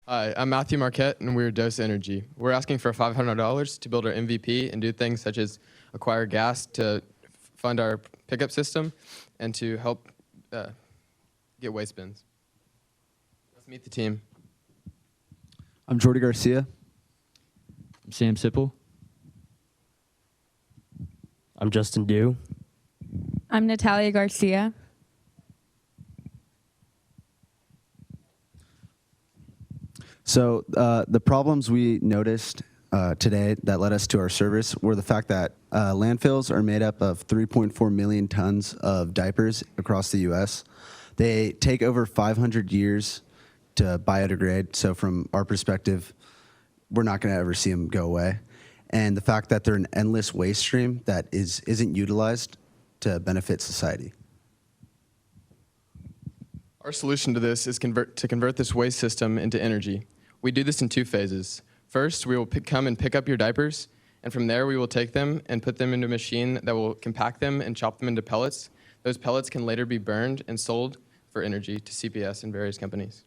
Hi, I'm Matthew Marquette, and we're Dose Energy. We're asking for $500 to build our MVP and do things such as acquire gas to fund our pickup system and to help get waste bins. Let's meet the team. I'm Jordy Garcia. I'm Sam Sipple. I'm Justin Dew. I'm Natalia Garcia. So the problems we noticed today that led us to our service were the fact that landfills are made up of 3.4 million tons of diapers across the U.S. They take over 500 years to biodegrade. So from our perspective, we're not going to ever see them go away. And the fact that they're an endless waste stream that isn't utilized to benefit society. Our solution to this is to convert this waste system into energy. We do this in two phases. First, we will come and pick up your diapers, and from there we will take them and put them into a machine that will compact them and chop them into pellets. Those pellets can later be burned and sold for energy to CPS and various companies.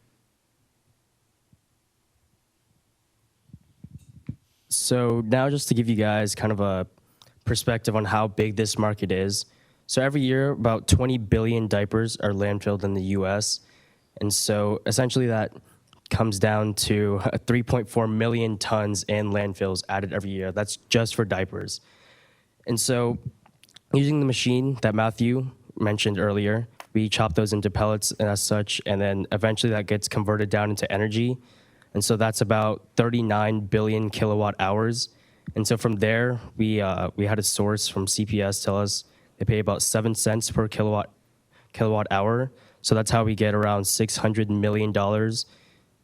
So now just to give you guys kind of a perspective on how big this market is. So every year, about 20 billion diapers are landfilled in the U.S. And so essentially that comes down to 3.4 million tons in landfills added every year. That's just for diapers. And so using the machine that Matthew mentioned earlier, we chop those into pellets and as such, and then eventually that gets converted down into energy. And so that's about 39 billion kilowatt hours. And so from there, we had a source from CPS tell us they pay about 7 cents per kilowatt hour. So that's how we get around $600 million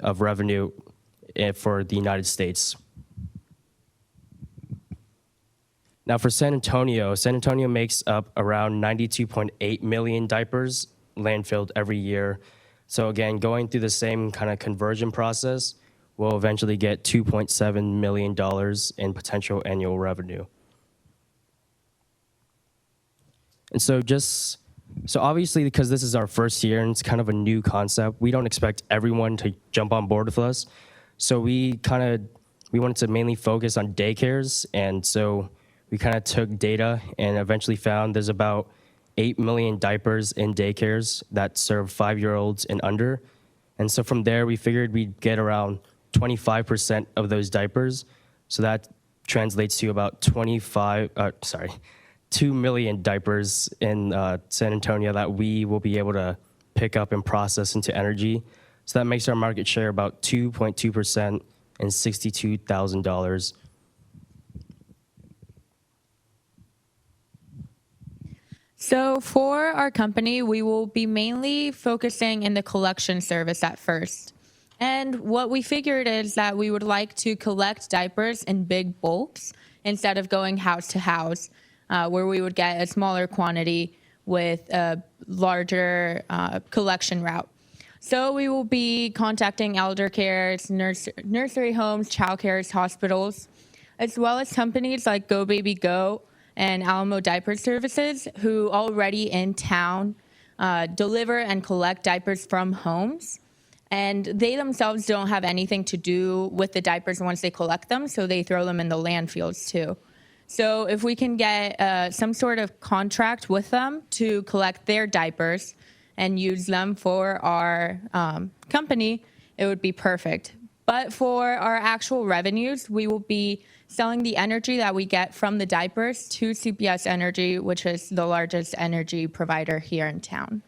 of revenue for the United States. Now for San Antonio makes up around 92.8 million diapers landfilled every year. So again, going through the same kind of conversion process, we'll eventually get $2.7 million in potential annual revenue. And so obviously, because this is our first year and it's kind of a new concept, we don't expect everyone to jump on board with us. So we wanted to mainly focus on daycares. And so we kind of took data and eventually found there's about 8 million diapers in daycares that serve 5-year-olds and under. And so from there, we figured we'd get around 25% of those diapers. So that translates to about 2 million diapers in San Antonio that we will be able to pick up and process into energy. So that makes our market share about 2.2% and $62,000. So for our company, we will be mainly focusing in the collection service at first. And what we figured is that we would like to collect diapers in big bulks instead of going house to house, where we would get a smaller quantity with a larger collection route. So we will be contacting elder cares, nursery homes, child cares, hospitals, as well as companies like Go Baby Go and Alamo Diaper Services, who already in town deliver and collect diapers from homes. And they themselves don't have anything to do with the diapers once they collect them, so they throw them in the landfills too. So if we can get some sort of contract with them to collect their diapers and use them for our company, it would be perfect. But for our actual revenues, we will be selling the energy that we get from the diapers to CPS Energy, which is the largest energy provider here in town.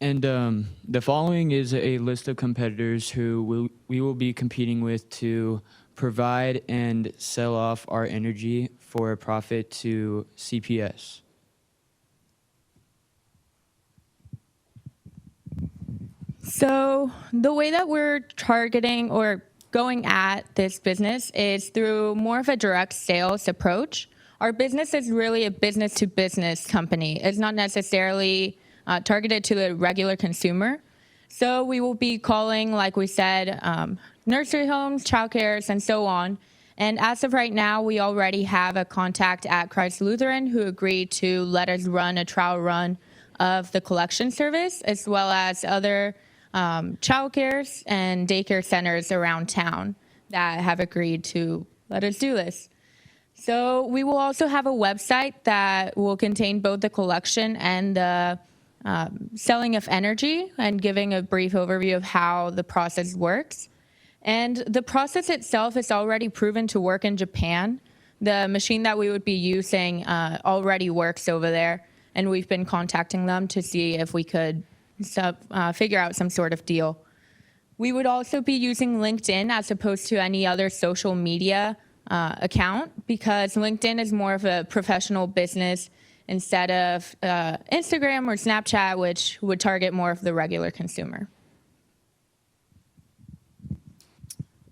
And the following is a list of competitors who we will be competing with to provide and sell off our energy for a profit to CPS. So the way that we're targeting or going at this business is through more of a direct sales approach. Our business is really a business-to-business company. It's not necessarily targeted to the regular consumer. So we will be calling, like we said, nursery homes, child cares, and so on. And as of right now, we already have a contact at Christ Lutheran who agreed to let us run a trial run of the collection service, as well as other child cares and daycare centers around town that have agreed to let us do this. So we will also have a website that will contain both the collection and the selling of energy, and giving a brief overview of how the process works. And the process itself is already proven to work in Japan. The machine that we would be using already works over there, and we've been contacting them to see if we could figure out some sort of deal. We would also be using LinkedIn as opposed to any other social media account, because LinkedIn is more of a professional business instead of Instagram or Snapchat, which would target more of the regular consumer.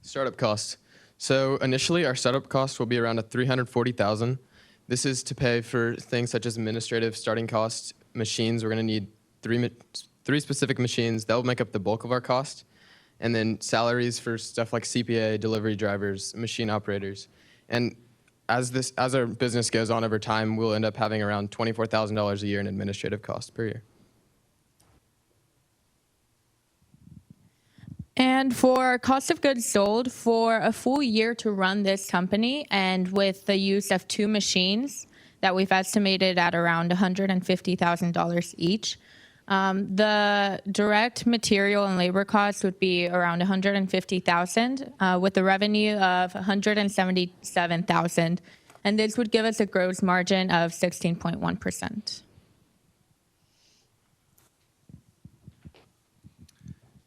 Startup cost. So initially, our startup cost will be around $340,000. This is to pay for things such as administrative starting costs, machines. We're going to need three specific machines that will make up the bulk of our cost, and then salaries for stuff like CPA, delivery drivers, machine operators. And as our business goes on over time, we'll end up having around $24,000 a year in administrative costs per year. And for cost of goods sold, for a full year to run this company, and with the use of 2 machines that we've estimated at around $150,000 each, the direct material and labor costs would be around $150,000, with a revenue of $177,000, and this would give us a gross margin of 16.1%.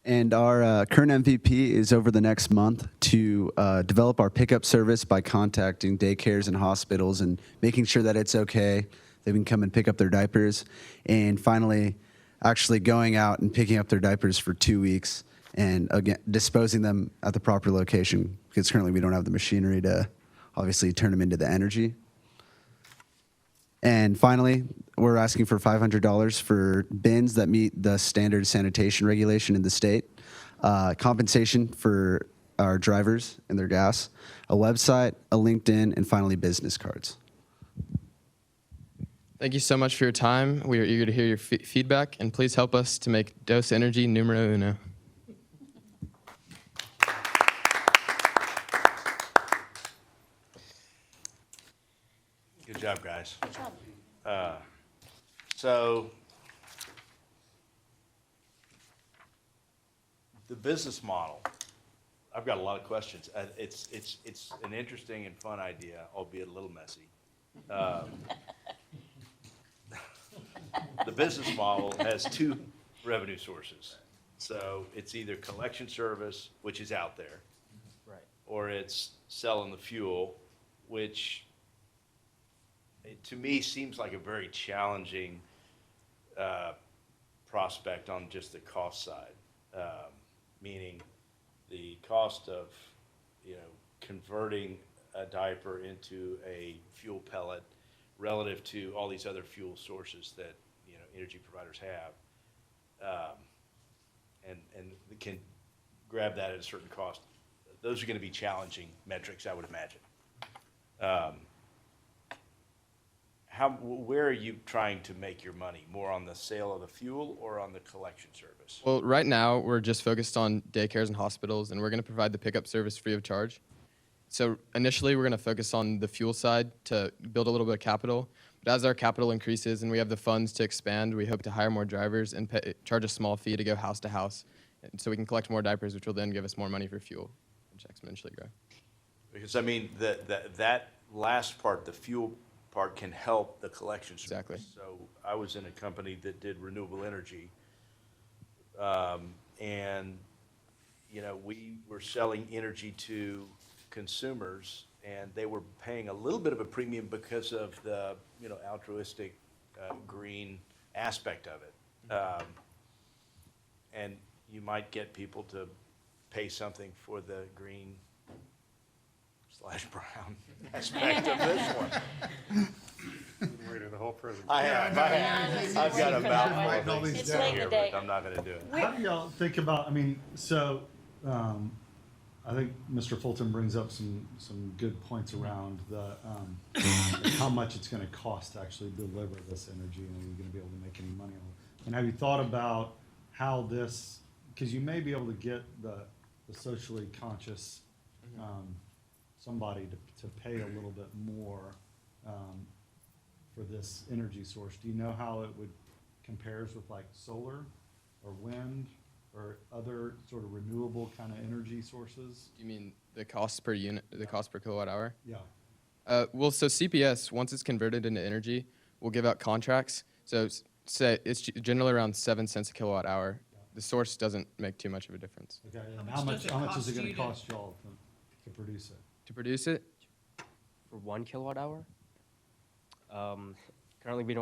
And our current MVP is over the next month to develop our pickup service by contacting daycares and hospitals and making sure that it's okay. They can come and pick up their diapers. And finally, actually going out and picking up their diapers for 2 weeks and, again, disposing them at the proper location, because currently we don't have the machinery to obviously turn them into the energy. And finally, we're asking for $500 for bins that meet the standard sanitation regulation in the state, compensation for our drivers and their gas, a website, a LinkedIn, and finally business cards. Thank you so much for your time. We are eager to hear your feedback, and please help us to make Dos Energy numero uno. Good job, guys. Good job. So the business model, I've got a lot of questions. It's an interesting and fun idea, albeit a little messy. The business model has 2 revenue sources. So it's either collection service, which is out there, Right. or it's selling the fuel, which to me seems like a very challenging prospect on just the cost side, meaning the cost of converting a diaper into a fuel pellet relative to all these other fuel sources that energy providers have, and can grab that at a certain cost. Those are going to be challenging metrics, I would imagine. Where are you trying to make your money? More on the sale of the fuel or on the collection service? Well, right now, we're just focused on daycares and hospitals, and we're going to provide the pickup service free of charge. So initially, we're going to focus on the fuel side to build a little bit of capital. But as our capital increases and we have the funds to expand, we hope to hire more drivers and charge a small fee to go house to house, and so we can collect more diapers, which will then give us more money for fuel, which exponentially grow. Because, I mean, that last part, the fuel part, can help the collection service. Exactly. So I was in a company that did renewable energy, and we were selling energy to consumers, and they were paying a little bit of a premium because of the altruistic green aspect of it, and you might get people to pay something for the green / brown aspect of this one. Waited the whole presentation. I have. I've got a mouthful of things It's to late in do the here, day. but I'm not going to do it. How do y'all think about, so I think Mr. Fulton brings up some good points around the, how much it's gonna cost to actually deliver this energy, and are you gonna be able to make any money on it? And have you thought about how this, because you may be able to get the socially conscious, somebody to pay a little bit more, for this energy source. Do you know how it would compares with like solar or wind or other sort of renewable kind of energy sources? You mean the cost per unit, the cost per kilowatt hour? Yeah. Well, so CPS, once it's converted into energy, will give out contracts. So say it's generally around 7 cents a kilowatt hour. The source doesn't make too much of a difference. Okay, and how much is it gonna cost y'all to produce it? To produce it, For 1 kilowatt hour? Currently, we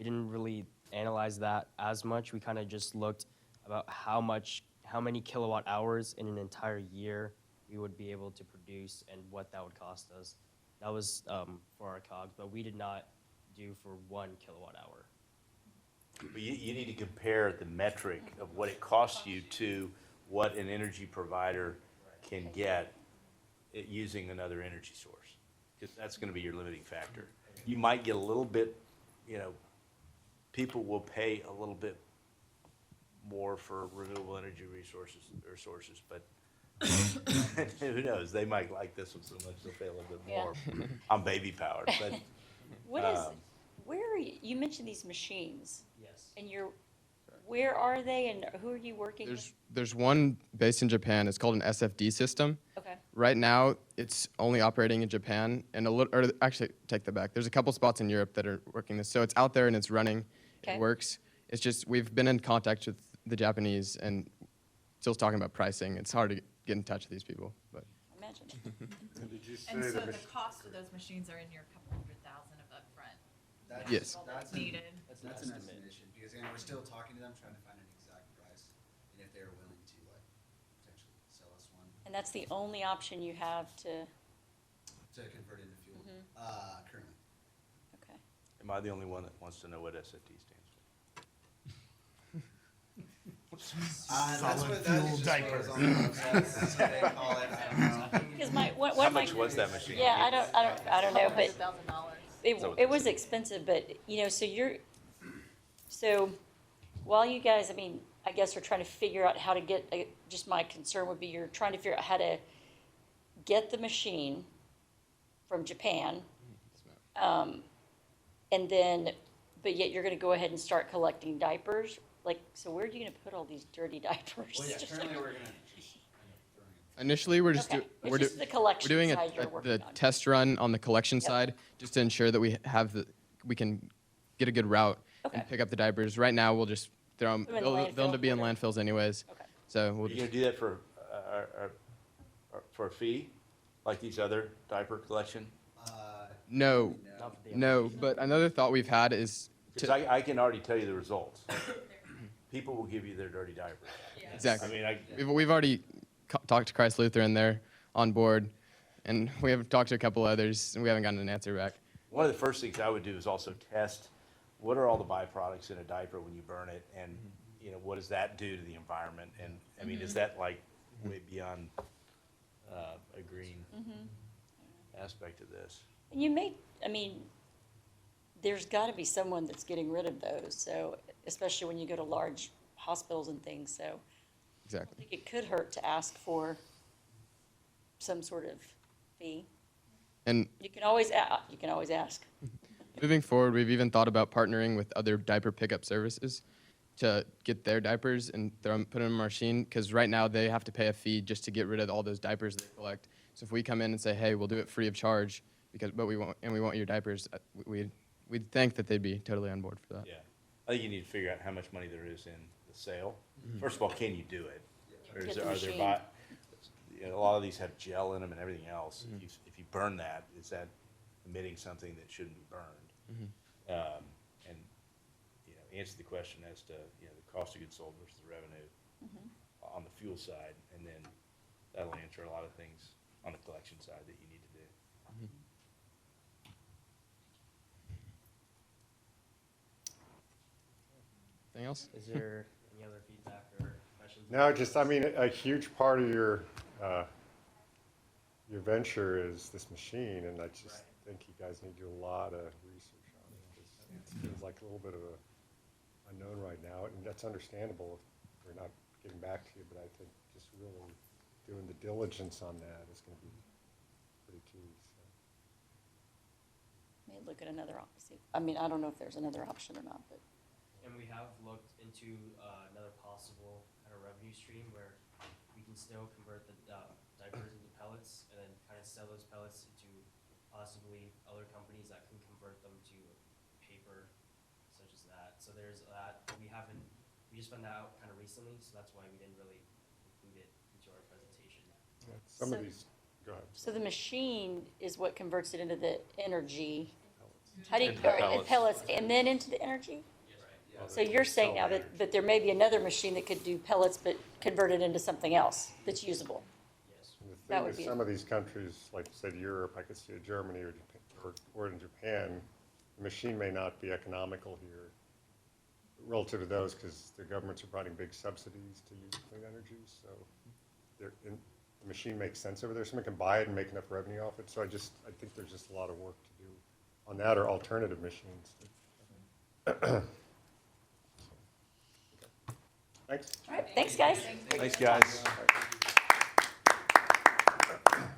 didn't really analyze that as much. We kind of just looked about how many kilowatt hours in an entire year we would be able to produce and what that would cost us. That was for our COGS, but we did not do for 1 kilowatt hour. But you need to compare the metric of what it costs you to what an energy provider can get using another energy source. Because that's gonna be your limiting factor. You might get a little bit, people will pay a little bit more for renewable energy resources or sources, but who knows? They might like this one so much they'll pay a little bit more. I'm baby powered, but What is, where are you mentioned these machines, Yes. and where are they and who are you working with? there's one based in Japan. It's called an SFD system. Okay, Right now, it's only operating in Japan, and actually, take that back. There's a couple spots in Europe that are working this, so it's out there and it's running. Okay. It works. It's just we've been in contact with the Japanese and still talking about pricing. It's hard to get in touch with these people, but imagine. And did you say And so the the cost of those machines are in your couple $100,000 of upfront. yes. All that's needed. That's an estimation, because again, we're still talking to them, trying to find an exact price, and if they're willing to like potentially sell us one And that's the only option you have to, to convert into fuel, currently. okay. am I the only one that wants to know what SFT stands for? That's what diaper. That's what they call it, I don't know. Because what How my. much was that machine? Yeah, I don't know, but $100,000. it was expensive, but, so while you guys, I guess are trying to figure out how to get, just my concern would be you're trying to figure out how to get the machine from Japan. And then, but yet you're gonna go ahead and start collecting diapers. Like, so where are you gonna put all these dirty diapers? Well, yeah, currently we're gonna end up throwing Initially, we're just Okay, it's we're, just the collection we're doing side you're the working on. test run on the collection Yep. side just to ensure that we can get a good route Okay. and pick up the diapers. Right now, we'll just throw them. Throw 'em in the They'll end up being landfill. landfills anyways. Okay. So we'll Are you gonna just, do that for a fee, like these other diaper collection? no, Not for the no. But another thought we've had is Because I can already tell you the results. People will give you their dirty diapers. exactly. I mean, We've already talked to Christ Lutheran. They're on board, and we have talked to a couple others, and we haven't gotten an answer back. one of the first things I would do is also test what are all the byproducts in a diaper when you burn it, and what does that do to the environment? And I mean, is that like way beyond a green aspect of this? And there's gotta be someone that's getting rid of those, so, especially when you go to large hospitals and things, so. I Exactly. think it could hurt to ask for some sort of fee. And You can always ask. moving forward, we've even thought about partnering with other diaper pickup services to get their diapers and put them in a machine, because right now they have to pay a fee just to get rid of all those diapers they collect. So if we come in and say, hey, we'll do it free of charge, but we want your diapers, we'd think that they'd be totally on board for that. Yeah, I think you need to figure out how much money there is in the sale. First of all, can you do it? Or Get is the are there machine. a lot of these have gel in them and everything else. If you burn that, is that emitting something that shouldn't be burned? And answer the question as to the cost of goods sold versus the revenue on the fuel side, and then that'll answer a lot of things on the collection side that you need to do. Anything else? Is there any other feedback or questions? No, just, a huge part of your your venture is this machine, and I just think you guys need to do a lot of research on it. It feels like a little bit of a unknown right now, and that's understandable if we're not getting back to you, but I think just really doing the diligence on that is going to be pretty key. So. May look at another option. I mean, I don't know if there's another option or not, but. And we have looked into another possible kind of revenue stream where we can still convert the diapers into pellets and then kind of sell those pellets to possibly other companies that can convert them to paper, such as that. So there's that. We just found that out kind of recently, so that's why we didn't really include it into our presentation. Yeah, some of So- these, go ahead. So the machine is what converts it into the energy. How do you, Into pellets. pellets, and then into the energy? So you're saying now that there may be another machine that could do pellets, but convert it into something else that's usable? And the That thing would is, be- some of these countries, like you said, Europe, I could see Germany or Japan, or in Japan, the machine may not be economical here relative to those, because the governments are providing big subsidies to use clean energy, so the machine makes sense over there. Someone can buy it and make enough revenue off it, so I think there's just a lot of work to do on that or alternative machines. Thanks. All right, thanks, guys. Thanks, guys.